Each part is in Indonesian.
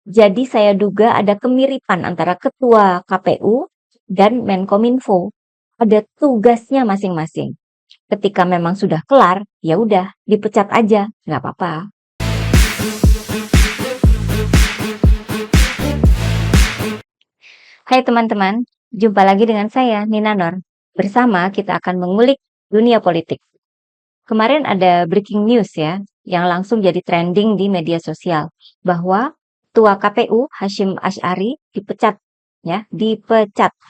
Jadi saya duga ada kemiripan antara ketua KPU dan Menkominfo. Ada tugasnya masing-masing. Ketika memang sudah kelar, ya udah dipecat aja, nggak apa-apa. Hai teman-teman, jumpa lagi dengan saya Nina Nor. Bersama kita akan mengulik dunia politik. Kemarin ada breaking news ya, yang langsung jadi trending di media sosial bahwa Ketua KPU Hasyim Asy'ari dipecat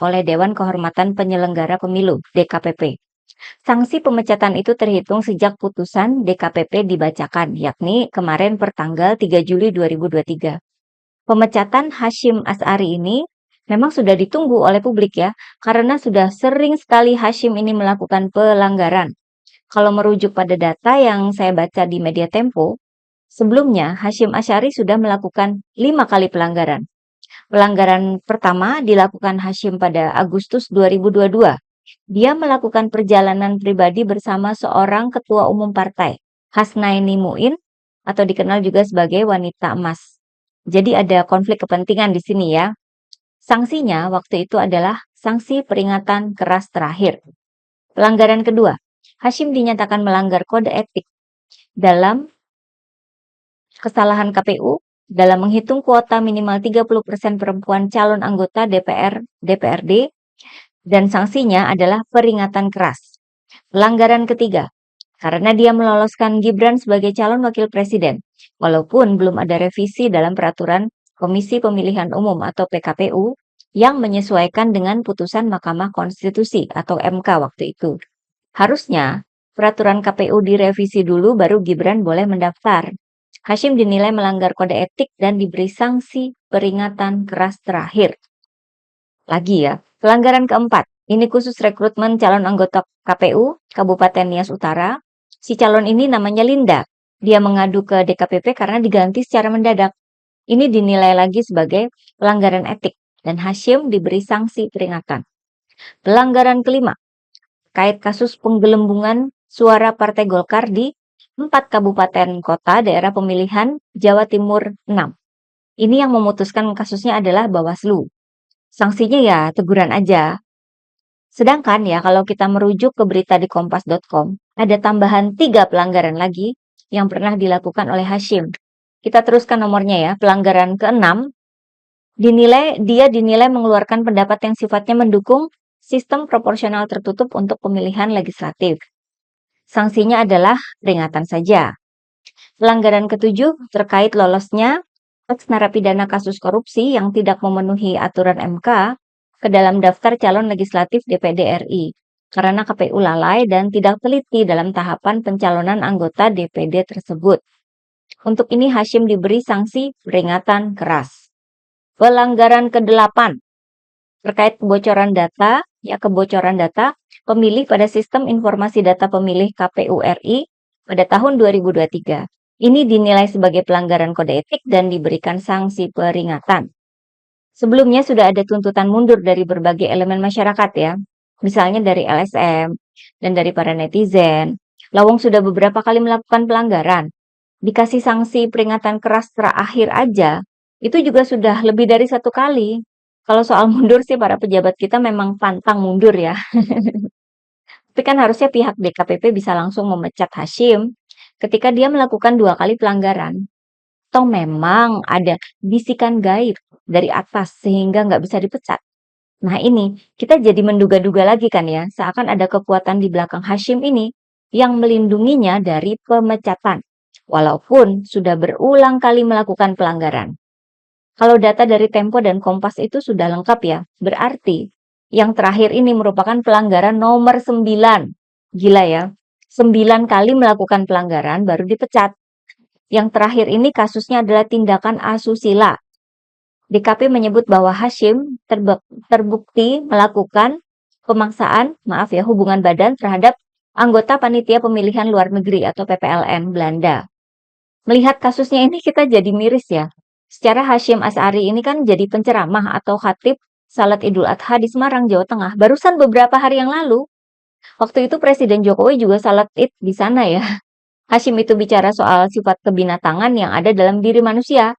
oleh Dewan Kehormatan Penyelenggara Pemilu (DKPP). Sanksi pemecatan itu terhitung sejak putusan DKPP dibacakan, yakni kemarin pertanggal 3 Juli 2023. Pemecatan Hasyim Asy'ari ini memang sudah ditunggu oleh publik ya, karena sudah sering sekali Hasyim ini melakukan pelanggaran. Kalau merujuk pada data yang saya baca di Media Tempo, sebelumnya Hasyim Asy'ari sudah melakukan 5 kali pelanggaran. Pelanggaran pertama dilakukan Hasyim pada Agustus 2022. Dia melakukan perjalanan pribadi bersama seorang ketua umum partai, Hasnaini Muin, atau dikenal juga sebagai wanita emas. Jadi ada konflik kepentingan di sini ya. Sanksinya waktu itu adalah sanksi peringatan keras terakhir. Pelanggaran kedua, Hasyim dinyatakan melanggar kode etik dalam kesalahan KPU dalam menghitung kuota minimal 30% perempuan calon anggota DPR, DPRD, dan sanksinya adalah peringatan keras. Pelanggaran ketiga, karena dia meloloskan Gibran sebagai calon wakil presiden, walaupun belum ada revisi dalam peraturan Komisi Pemilihan Umum atau PKPU yang menyesuaikan dengan putusan Mahkamah Konstitusi atau MK waktu itu. Harusnya peraturan KPU direvisi dulu baru Gibran boleh mendaftar. Hasyim dinilai melanggar kode etik dan diberi sanksi peringatan keras terakhir. Lagi ya, pelanggaran keempat, ini khusus rekrutmen calon anggota KPU Kabupaten Nias Utara. Si calon ini namanya Linda. Dia mengadu ke DKPP karena diganti secara mendadak. Ini dinilai lagi sebagai pelanggaran etik dan Hasyim diberi sanksi peringatan. Pelanggaran kelima, terkait kasus penggelembungan suara Partai Golkar di 4 kabupaten kota daerah pemilihan Jawa Timur 6. Ini yang memutuskan kasusnya adalah Bawaslu. Sanksinya ya teguran aja. Sedangkan ya kalau kita merujuk ke berita di kompas.com, ada tambahan 3 pelanggaran lagi yang pernah dilakukan oleh Hasyim. Kita teruskan nomornya ya. Pelanggaran ke-6, dia dinilai mengeluarkan pendapat yang sifatnya mendukung sistem proporsional tertutup untuk pemilihan legislatif. Sanksinya adalah peringatan saja. Pelanggaran ke-7 terkait lolosnya ex-narapidana kasus korupsi yang tidak memenuhi aturan MK ke dalam daftar calon legislatif DPD RI karena KPU lalai dan tidak teliti dalam tahapan pencalonan anggota DPD tersebut. Untuk ini Hasyim diberi sanksi peringatan keras. Pelanggaran ke-8 terkait kebocoran data pemilih pada sistem informasi data pemilih KPU RI pada tahun 2023. Ini dinilai sebagai pelanggaran kode etik dan diberikan sanksi peringatan. Sebelumnya sudah ada tuntutan mundur dari berbagai elemen masyarakat ya, misalnya dari LSM dan dari para netizen. Lawang sudah beberapa kali melakukan pelanggaran. Dikasih sanksi peringatan keras terakhir aja, itu juga sudah lebih dari 1 kali. Kalau soal mundur sih para pejabat kita memang pantang mundur ya. Tapi kan harusnya pihak DKPP bisa langsung memecat Hasyim ketika dia melakukan 2 kali pelanggaran. Atau memang ada bisikan gaib dari atas sehingga nggak bisa dipecat. Nah ini, kita jadi menduga-duga lagi kan ya, seakan ada kekuatan di belakang Hasyim ini yang melindunginya dari pemecatan, walaupun sudah berulang kali melakukan pelanggaran. Kalau data dari Tempo dan Kompas itu sudah lengkap ya, berarti yang terakhir ini merupakan pelanggaran nomor 9. Gila ya, 9 kali melakukan pelanggaran baru dipecat. Yang terakhir ini kasusnya adalah tindakan asusila. DKP menyebut bahwa Hasyim terbukti melakukan pemaksaan, hubungan badan terhadap anggota panitia pemilihan luar negeri atau PPLN Belanda. Melihat kasusnya ini kita jadi miris ya. Secara Hasyim Asy'ari ini kan jadi penceramah atau khatib salat Idul Adha di Semarang, Jawa Tengah. Barusan beberapa hari yang lalu. Waktu itu Presiden Jokowi juga salat Id di sana ya. Hasyim itu bicara soal sifat kebinatangan yang ada dalam diri manusia.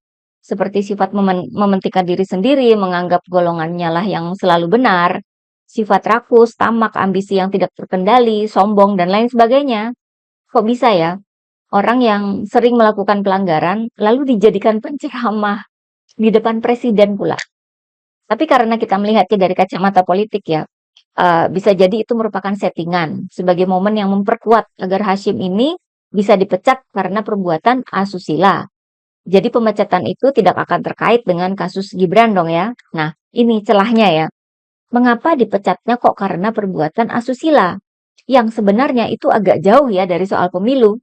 seperti sifat mementingkan diri sendiri, menganggap golongannya lah yang selalu benar, sifat rakus, tamak, ambisi yang tidak terkendali, sombong, dan lain sebagainya. Kok bisa ya? Orang yang sering melakukan pelanggaran lalu dijadikan penceramah di depan presiden pula. Tapi karena kita melihatnya dari kacamata politik ya, bisa jadi itu merupakan settingan sebagai momen yang memperkuat agar Hashim ini bisa dipecat karena perbuatan asusila. Jadi pemecatan itu tidak akan terkait dengan kasus Gibran dong ya. Nah, ini celahnya ya. Mengapa dipecatnya kok karena perbuatan asusila? Yang sebenarnya itu agak jauh ya dari soal pemilu.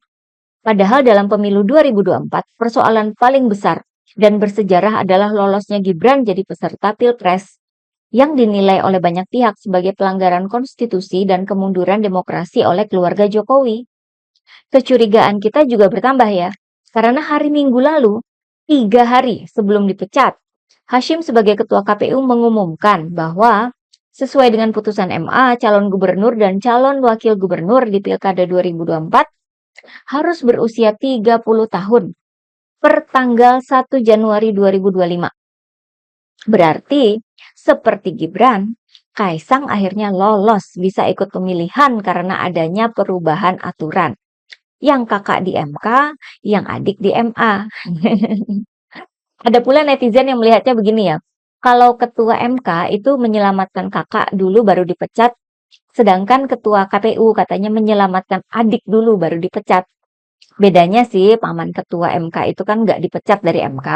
Padahal dalam pemilu 2024, persoalan paling besar dan bersejarah adalah lolosnya Gibran jadi peserta Pilpres yang dinilai oleh banyak pihak sebagai pelanggaran konstitusi dan kemunduran demokrasi oleh keluarga Jokowi. Kecurigaan kita juga bertambah ya, karena hari Minggu lalu, 3 hari sebelum dipecat, Hashim sebagai ketua KPU mengumumkan bahwa sesuai dengan putusan MA, calon gubernur dan calon wakil gubernur di Pilkada 2024 harus berusia 30 tahun per tanggal 1 Januari 2025. Berarti, seperti Gibran, Kaisang akhirnya lolos bisa ikut pemilihan karena adanya perubahan aturan. Yang kakak di MK, yang adik di MA. Ada pula netizen yang melihatnya begini ya, kalau ketua MK itu menyelamatkan kakak dulu baru dipecat, sedangkan ketua KPU katanya menyelamatkan adik dulu baru dipecat. Bedanya sih paman ketua MK itu kan nggak dipecat dari MK,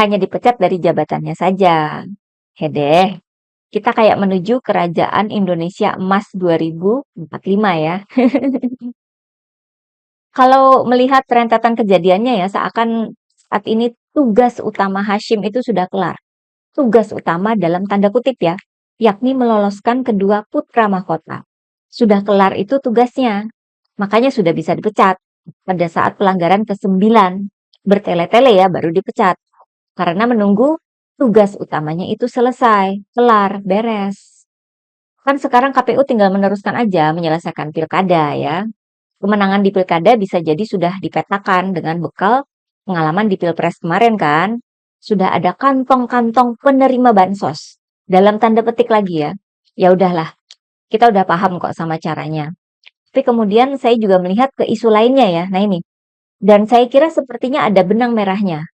hanya dipecat dari jabatannya saja. Hedeh, kita kayak menuju kerajaan Indonesia emas 2045 ya. Kalau melihat rentetan kejadiannya ya, seakan saat ini tugas utama Hashim itu sudah kelar. Tugas utama dalam tanda kutip ya, yakni meloloskan kedua putra mahkota. Sudah kelar itu tugasnya, makanya sudah bisa dipecat. Pada saat pelanggaran ke-9, bertele-tele ya baru dipecat. Karena menunggu tugas utamanya itu selesai, kelar, beres. Kan sekarang KPU tinggal meneruskan aja menyelesaikan pilkada ya. Kemenangan di pilkada bisa jadi sudah dipetakan dengan bekal pengalaman di Pilpres kemarin kan. Sudah ada kantong-kantong penerima bansos. Dalam tanda petik lagi ya. Ya udahlah, kita udah paham kok sama caranya. Tapi kemudian saya juga melihat ke isu lainnya ya. Nah ini. Dan saya kira sepertinya ada benang merahnya.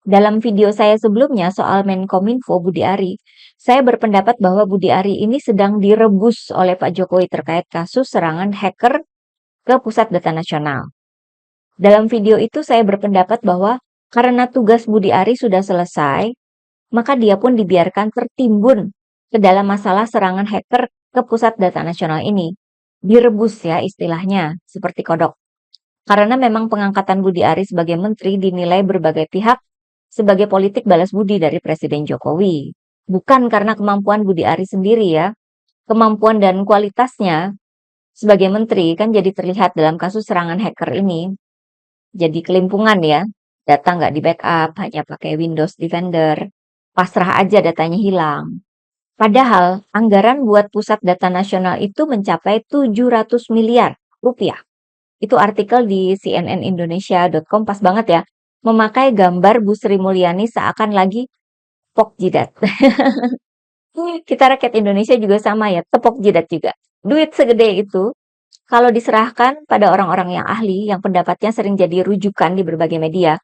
Dalam video saya sebelumnya soal Menkominfo Budi Ari, saya berpendapat bahwa Budi Ari ini sedang direbus oleh Pak Jokowi terkait kasus serangan hacker ke Pusat Data Nasional. Dalam video itu saya berpendapat bahwa karena tugas Budi Ari sudah selesai, maka dia pun dibiarkan tertimbun ke dalam masalah serangan hacker ke Pusat Data Nasional ini. Direbus ya istilahnya, seperti kodok. Karena memang pengangkatan Budi Ari sebagai menteri dinilai berbagai pihak sebagai politik balas budi dari Presiden Jokowi. Bukan karena kemampuan Budi Ari sendiri ya. Kemampuan dan kualitasnya sebagai menteri kan jadi terlihat dalam kasus serangan hacker ini. Jadi kelimpungan ya. Data nggak di-backup, hanya pakai Windows Defender. Pasrah aja datanya hilang. Padahal anggaran buat Pusat Data Nasional itu mencapai 700 miliar rupiah. Itu artikel di cnnindonesia.com pas banget ya. Memakai gambar Bu Sri Mulyani seakan lagi tepok jidat. Kita rakyat Indonesia juga sama ya, tepok jidat juga. Duit segede itu, kalau diserahkan pada orang-orang yang ahli, yang pendapatnya sering jadi rujukan di berbagai media,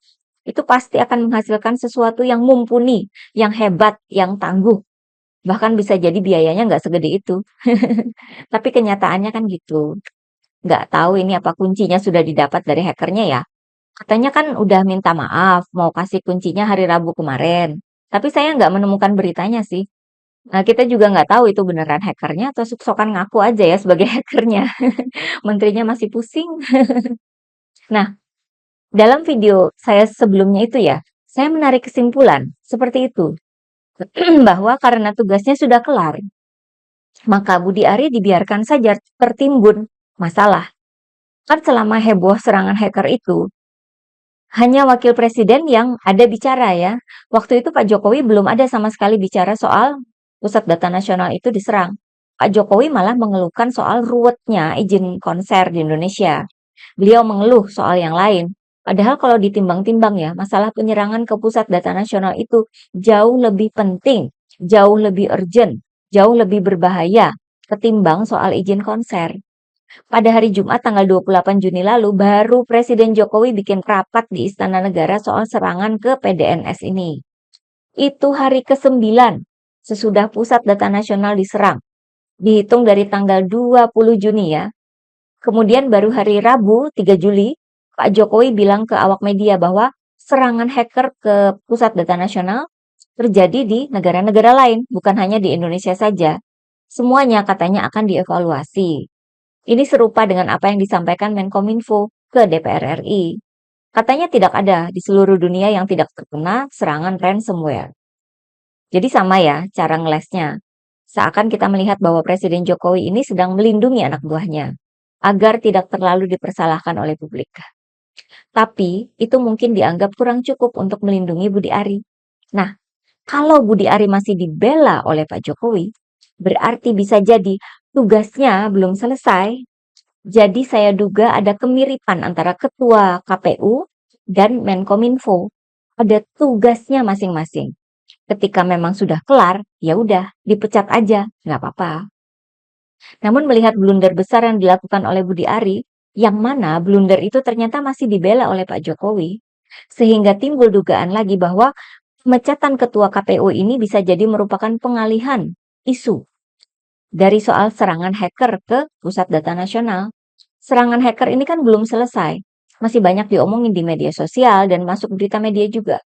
itu pasti akan menghasilkan sesuatu yang mumpuni, yang hebat, yang tangguh. Bahkan bisa jadi biayanya nggak segede itu. Tapi kenyataannya kan gitu. Nggak tahu ini apa kuncinya sudah didapat dari hackernya ya. Katanya kan udah minta maaf, mau kasih kuncinya hari Rabu kemarin. Tapi saya nggak menemukan beritanya sih. Nah, kita juga nggak tahu itu beneran hackernya atau sok-sokan ngaku aja ya sebagai hackernya. Menterinya masih pusing. Nah, dalam video saya sebelumnya itu ya, saya menarik kesimpulan seperti itu. Bahwa karena tugasnya sudah kelar, maka Budi Ari dibiarkan saja tertimbun masalah. Kan selama heboh serangan hacker itu, hanya wakil presiden yang ada bicara ya. Waktu itu Pak Jokowi belum ada sama sekali bicara soal Pusat Data Nasional itu diserang. Pak Jokowi malah mengeluhkan soal ruwetnya izin konser di Indonesia. Beliau mengeluh soal yang lain. Padahal kalau ditimbang-timbang ya, masalah penyerangan ke pusat data nasional itu jauh lebih penting, jauh lebih urgent, jauh lebih berbahaya ketimbang soal izin konser. Pada hari Jumat tanggal 28 Juni lalu, baru Presiden Jokowi bikin rapat di Istana Negara soal serangan ke PDNS ini. Itu hari ke-9 sesudah Pusat Data Nasional diserang. Dihitung dari tanggal 20 Juni ya. Kemudian baru hari Rabu 3 Juli, Pak Jokowi bilang ke awak media bahwa serangan hacker ke Pusat Data Nasional terjadi di negara-negara lain, bukan hanya di Indonesia saja. Semuanya katanya akan dievaluasi. Ini serupa dengan apa yang disampaikan Menkominfo ke DPR RI. Katanya tidak ada di seluruh dunia yang tidak terkena serangan ransomware. Jadi sama ya cara ngelesnya. Seakan kita melihat bahwa Presiden Jokowi ini sedang melindungi anak buahnya agar tidak terlalu dipersalahkan oleh publik. Tapi itu mungkin dianggap kurang cukup untuk melindungi Budi Ari. Nah, kalau Budi Ari masih dibela oleh Pak Jokowi, berarti bisa jadi tugasnya belum selesai. Jadi saya duga ada kemiripan antara Ketua KPU dan Menkominfo. Ada tugasnya masing-masing. Ketika memang sudah kelar, ya udah dipecat aja, nggak apa-apa. Namun melihat blunder besar yang dilakukan oleh Budi Ari, yang mana blunder itu ternyata masih dibela oleh Pak Jokowi, sehingga timbul dugaan lagi bahwa pemecatan Ketua KPU ini bisa jadi merupakan pengalihan isu dari soal serangan hacker ke Pusat Data Nasional. Serangan hacker ini kan belum selesai, masih banyak diomongin di media sosial dan masuk berita media juga.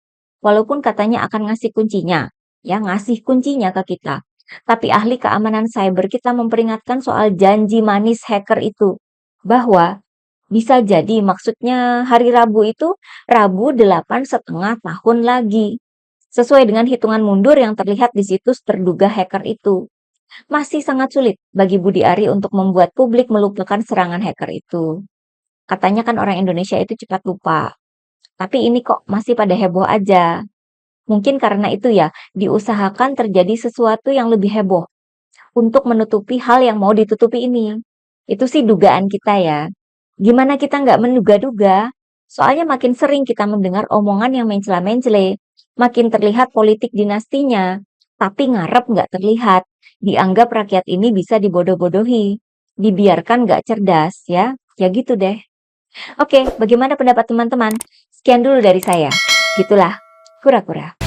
Walaupun katanya akan ngasih kuncinya, ya ngasih kuncinya ke kita. Tapi ahli keamanan cyber kita memperingatkan soal janji manis hacker itu. Bahwa bisa jadi maksudnya hari Rabu itu Rabu 8,5 tahun lagi. Sesuai dengan hitungan mundur yang terlihat di situs terduga hacker itu. Masih sangat sulit bagi Budi Ari untuk membuat publik melupakan serangan hacker itu. Katanya kan orang Indonesia itu cepat lupa. Tapi ini kok masih pada heboh aja. Mungkin karena itu ya, diusahakan terjadi sesuatu yang lebih heboh untuk menutupi hal yang mau ditutupi ini. Itu sih dugaan kita ya. Gimana kita nggak menduga-duga? Soalnya makin sering kita mendengar omongan yang mencela-mencele, makin terlihat politik dinastinya, tapi ngarep nggak terlihat. Dianggap rakyat ini bisa dibodoh-bodohi, dibiarkan nggak cerdas ya. Ya gitu deh. Oke, bagaimana pendapat teman-teman? Sekian dulu dari saya. Gitulah, kura-kura.